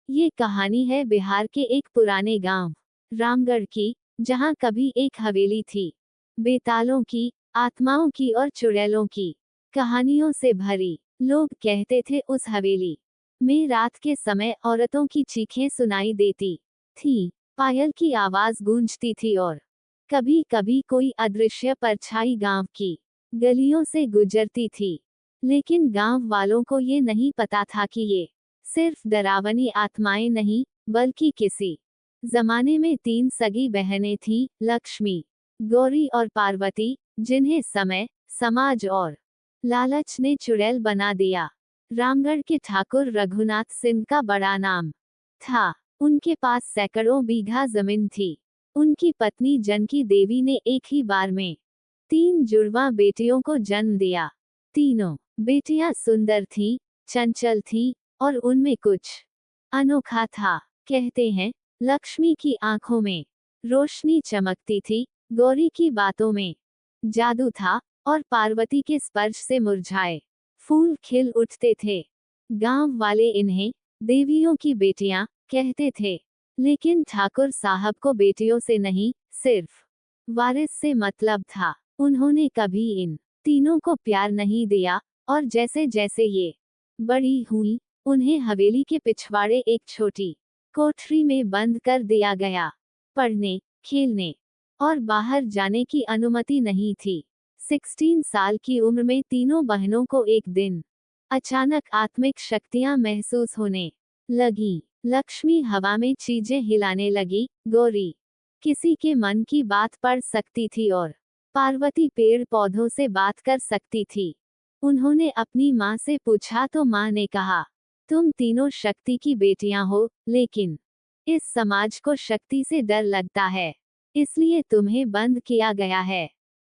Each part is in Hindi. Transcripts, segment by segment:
ये कहानी है बिहार के एक पुराने गांव रामगढ़ की, जहां कभी एक हवेली थी। बेतालों की, आत्माओं की और चुड़ैलों की कहानियों से भरी। लोग कहते थे उस हवेली में रात के समय औरतों की चीखें सुनाई देती थी, पायल की आवाज गूंजती थी और कभी कभी कोई अदृश्य परछाई गांव की गलियों से गुजरती थी। लेकिन गांव वालों को ये नहीं पता था कि ये सिर्फ डरावनी आत्माएं नहीं, बल्कि किसी जमाने में 3 सगी बहनें थीं, लक्ष्मी, गौरी और पार्वती, जिन्हें समय, समाज और लालच ने चुड़ैल बना दिया। रामगढ़ के ठाकुर रघुनाथ सिंह का बड़ा नाम था। उनके पास सैकड़ों बीघा जमीन थी। उनकी पत्नी जनकी देवी ने एक ही बार में 3 जुड़वा बेटियों को जन्म दिया। तीनों बेटियां सुंदर थीं, चंचल थीं और उनमें कुछ अनोखा था। कहते हैं, लक्ष्मी की आंखों में रोशनी चमकती थी, गौरी की बातों में जादू था और पार्वती के स्पर्श से मुरझाए फूल खिल उठते थे। गांव वाले इन्हें देवियों की बेटियां कहते थे, लेकिन ठाकुर साहब को बेटियों से नहीं, सिर्फ वारिस से मतलब था। उन्होंने कभी इन तीनों को प्यार नहीं दिया और जैसे जैसे ये बड़ी हुई, उन्हें हवेली के पिछवाड़े एक छोटी कोठरी में बंद कर दिया गया। पढ़ने, खेलने और बाहर जाने की अनुमति नहीं थी। 16 साल की उम्र में तीनों बहनों को एक दिन अचानक आत्मिक शक्तियां महसूस होने लगी। लक्ष्मी हवा में चीजें हिलाने लगी, गौरी किसी के मन की बात पढ़ सकती थी और पार्वती पेड़ पौधों से बात कर सकती थी। उन्होंने अपनी माँ से पूछा तो माँ ने कहा, तुम तीनों शक्ति की बेटियां हो, लेकिन इस समाज को शक्ति से डर लगता है, इसलिए तुम्हें बंद किया गया है।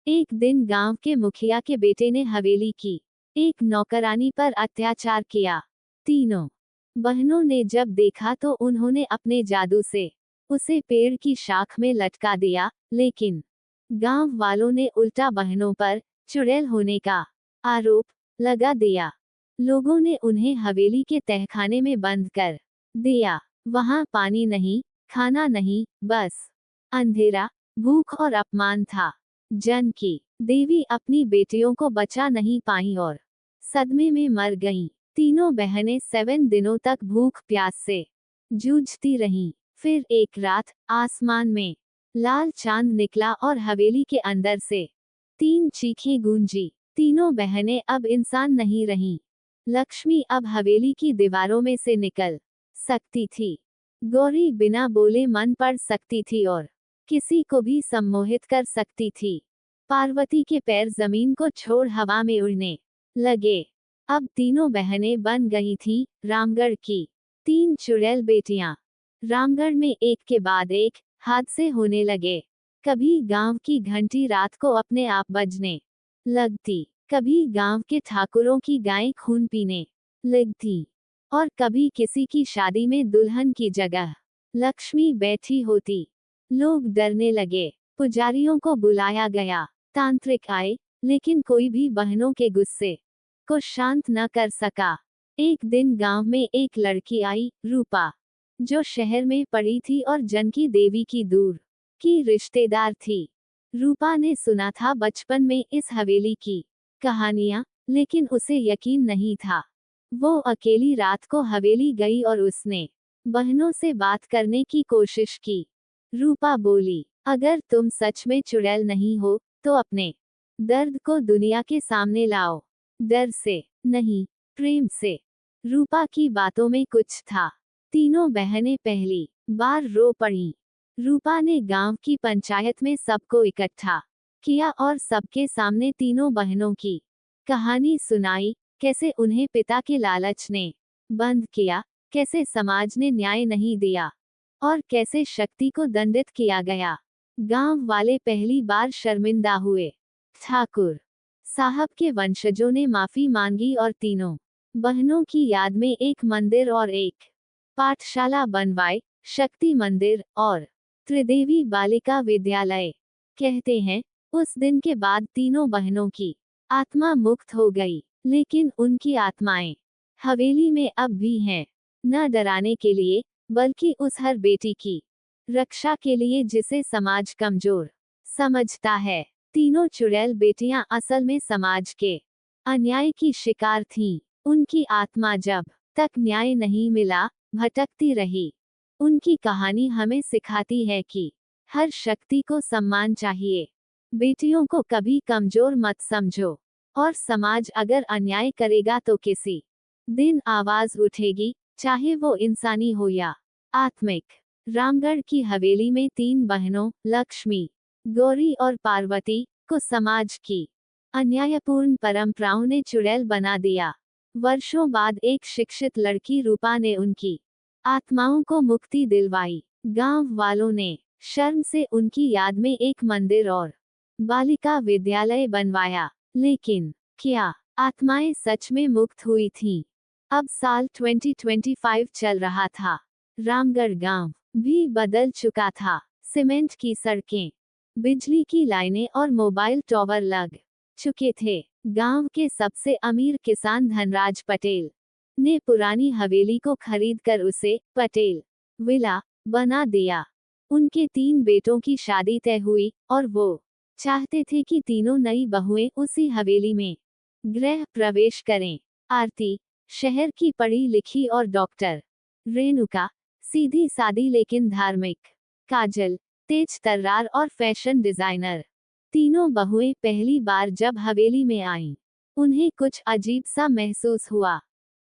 एक दिन गांव के मुखिया के बेटे ने हवेली की एक नौकरानी पर अत्याचार किया। तीनों बहनों ने जब देखा तो उन्होंने अपने जादू से उसे पेड़ की शाख में लटका दिया, लेकिन गांव वालों ने उल्टा बहनों पर चुड़ैल होने का आरोप लगा दिया। लोगों ने उन्हें हवेली के तहखाने में बंद कर दिया। वहां पानी नहीं, खाना नहीं, बस अंधेरा, भूख और अपमान था। जनकी देवी अपनी बेटियों को बचा नहीं पाई और सदमे में मर गईं। तीनों बहनें 7 दिनों तक भूख प्यास से जूझती रहीं। फिर एक रात आसमान में लाल चांद निकला और हवेली के अंदर से 3 चीखें गूंजी। तीनों बहनें अब इंसान नहीं रहीं। लक्ष्मी अब हवेली की दीवारों में से निकल सकती थी। गौरी बिना बोले मन पढ़ सकती थी और किसी को भी सम्मोहित कर सकती थी। पार्वती के पैर जमीन को छोड़ हवा में उड़ने लगे। अब तीनों बहनें बन गई थीं रामगढ़ की 3 चुड़ैल बेटियां। रामगढ़ में एक के बाद एक हादसे होने लगे। कभी गांव की घंटी रात को अपने आप बजने लगती, कभी गांव के ठाकुरों की गायें खून पीने लगती, और कभी किसी की शादी में दुल्हन की जगह लक्ष्मी बैठी होती। लोग डरने लगे। पुजारियों को बुलाया गया, तांत्रिक आए, लेकिन कोई भी बहनों के गुस्से को शांत न कर सका। एक दिन गांव में एक लड़की आई, रूपा, जो शहर में पड़ी थी और जनकी देवी की दूर की रिश्तेदार थी। रूपा ने सुना था बचपन में इस हवेली की कहानियां, लेकिन उसे यकीन नहीं था। वो अकेली रात को हवेली गई और उसने बहनों से बात करने की कोशिश की। रूपा बोली, अगर तुम सच में चुड़ैल नहीं हो, तो अपने दर्द को दुनिया के सामने लाओ। डर से नहीं, प्रेम से। रूपा की बातों में कुछ था। तीनों बहनें पहली बार रो पड़ीं। रूपा ने गांव की पंचायत में सबको इकट्ठा किया और सबके सामने तीनों बहनों की कहानी सुनाई, कैसे उन्हें पिता के लालच ने बंद किया, कैसे समाज ने न्याय नहीं दिया और कैसे शक्ति को दंडित किया गया। गांव वाले पहली बार शर्मिंदा हुए। ठाकुर साहब के वंशजों ने माफी मांगी और तीनों बहनों की याद में एक मंदिर और एक पाठशाला बनवाए, शक्ति मंदिर और त्रिदेवी बालिका विद्यालय। कहते हैं, उस दिन के बाद तीनों बहनों की आत्मा मुक्त हो गई, लेकिन उनकी आत्माएं हवेली में अब भी हैं। न डराने के लिए, बल्कि उस हर बेटी की रक्षा के लिए जिसे समाज कमजोर समझता है। तीनों चुड़ैल बेटियां असल में समाज के अन्याय की शिकार थीं। उनकी आत्मा जब तक न्याय नहीं मिला, भटकती रही। उनकी कहानी हमें सिखाती है कि हर शक्ति को सम्मान चाहिए। बेटियों को कभी कमजोर मत समझो, और समाज अगर अन्याय करेगा तो किसी दिन आवाज उठेगी, चाहे वो इंसानी हो या आत्मिक। रामगढ़ की हवेली में 3 बहनों, लक्ष्मी, गौरी और पार्वती, को समाज की अन्यायपूर्ण परंपराओं ने चुड़ैल बना दिया। वर्षों बाद एक शिक्षित लड़की रूपा ने उनकी आत्माओं को मुक्ति दिलवाई। गांव वालों ने शर्म से उनकी याद में एक मंदिर और बालिका विद्यालय बनवाया। लेकिन क्या आत्माएं सच में मुक्त हुई थीं? अब साल 2025 चल रहा था। रामगढ़ गांव भी बदल चुका था। सीमेंट की सड़कें, बिजली की लाइनें और मोबाइल टावर लग चुके थे। गांव के सबसे अमीर किसान धनराज पटेल ने पुरानी हवेली को खरीदकर उसे पटेल विला बना दिया। उनके 3 बेटों की शादी तय हुई और वो चाहते थे कि तीनों नई बहुएं उसी हवेली में गृह प्रवेश करें। आरती, शहर की पढ़ी लिखी और डॉक्टर। रेणुका, सीधी सादी लेकिन धार्मिक। काजल, तेज तर्रार और फैशन डिजाइनर। तीनों बहुएं पहली बार जब हवेली में आईं, उन्हें कुछ अजीब सा महसूस हुआ।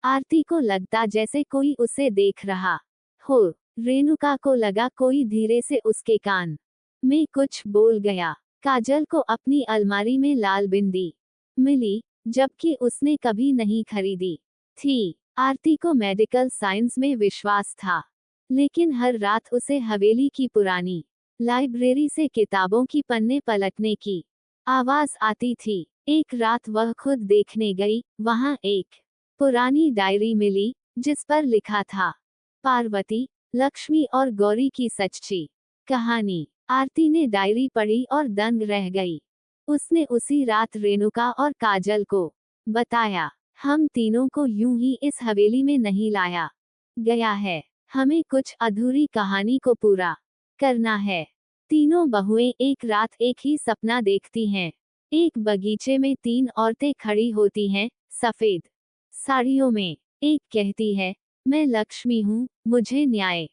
आरती को लगता जैसे कोई उसे देख रहा हो। रेणुका को लगा कोई धीरे से उसके कान में कुछ बोल गया। काजल को अपनी अलमारी में लाल बिंदी मिली, जबकि उसने कभी नहीं खरीदी थी। आरती को मेडिकल साइंस में विश्वास था, लेकिन हर रात उसे हवेली की पुरानी लाइब्रेरी से किताबों की पन्ने पलटने की आवाज आती थी। एक रात वह खुद देखने गई। वहां एक पुरानी डायरी मिली, जिस पर लिखा था पार्वती, लक्ष्मी और गौरी की सच्ची कहानी। आरती ने डायरी पढ़ी और दंग रह गई। उसने उसी रात रेणुका और काजल को बताया, हम तीनों को यूं ही इस हवेली में नहीं लाया गया है। हमें कुछ अधूरी कहानी को पूरा करना है। तीनों बहुएं एक रात एक ही सपना देखती हैं। एक बगीचे में 3 औरतें खड़ी होती हैं, सफेद साड़ियों में। एक कहती है, मैं लक्ष्मी हूँ, मुझे न्याय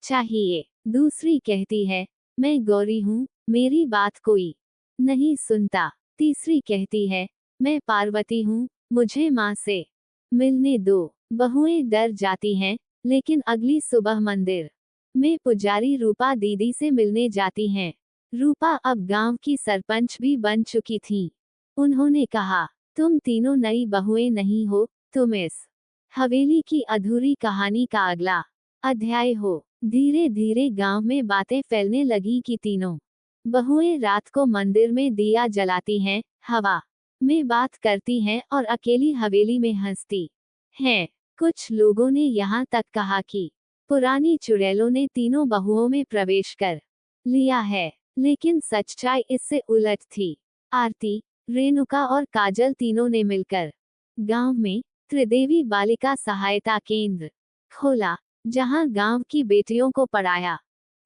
चाहिए। दूसरी कहती है, मैं गौरी हूँ, मेरी बात कोई नहीं सुनता। तीसरी कहती है, मैं पार्वती हूँ, मुझे माँ से मिलने दो। बहुएं डर जाती हैं, लेकिन अगली सुबह मंदिर में पुजारी रूपा दीदी से मिलने जाती हैं। रूपा अब गांव की सरपंच भी बन चुकी थीं। उन्होंने कहा, तुम तीनों नई बहुएं नहीं हो, तुम इस हवेली की अधूरी कहानी का अगला अध्याय हो। धीरे धीरे गांव में बातें फैलने लगी कि तीनों बहुएं रात को मंदिर में दिया जलाती हैं, हवा में बात करती हैं और अकेली हवेली में हंसती हैं। कुछ लोगों ने यहाँ तक कहा कि पुरानी चुड़ैलों ने तीनों बहुओं में प्रवेश कर लिया है, लेकिन सच्चाई इससे उलट थी। आरती, रेणुका और काजल तीनों ने मिलकर गांव में त्रिदेवी बालिका सहायता केंद्र खोला, जहां गांव की बेटियों को पढ़ाया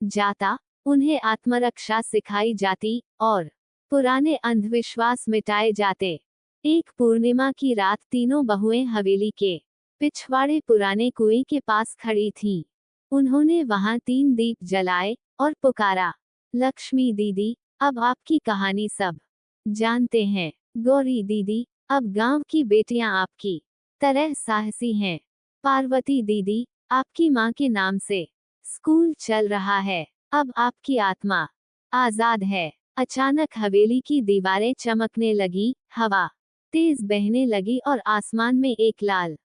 जाता, उन्हें आत्मरक्षा सिखाई जाती और पुराने अंधविश्वास मिटाए जाते। एक पूर्णिमा की रात तीनों बहुएं हवेली के पिछवाड़े पुराने कुएं के पास खड़ी थीं। उन्होंने वहां 3 दीप जलाए और पुकारा, लक्ष्मी दीदी, अब आपकी कहानी सब जानते हैं। गौरी दीदी, अब गांव की बेटियां आपकी तरह साहसी हैं। पार्वती दीदी, आपकी मां के नाम से स्कूल चल रहा है, अब आपकी आत्मा आजाद है। अचानक हवेली की दीवारें चमकने लगी, हवा तेज बहने लगी और आसमान में एक लाल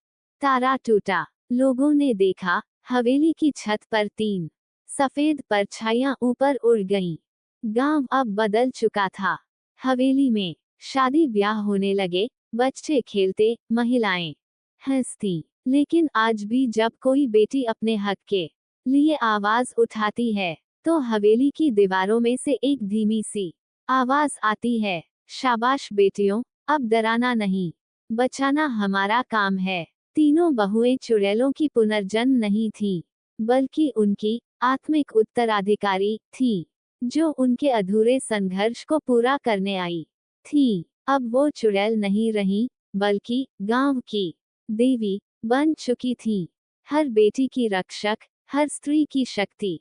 तारा टूटा। लोगों ने देखा, हवेली की छत पर 3 सफेद परछाइयां ऊपर उड़ गईं। गांव अब बदल चुका था। हवेली में शादी ब्याह होने लगे, बच्चे खेलते, महिलाएं हंसती। लेकिन आज भी जब कोई बेटी अपने हक के लिए आवाज उठाती है, तो हवेली की दीवारों में से एक धीमी सी आवाज आती है, शाबाश बेटियों, अब डराना नहीं, बचाना हमारा काम है। तीनों बहुएं चुड़ैलों की पुनर्जन्म नहीं थीं, बल्कि उनकी आत्मिक उत्तराधिकारी थी, जो उनके अधूरे संघर्ष को पूरा करने आई थी। अब वो चुड़ैल नहीं रही, बल्कि गांव की देवी बन चुकी थी, हर बेटी की रक्षक, हर स्त्री की शक्ति।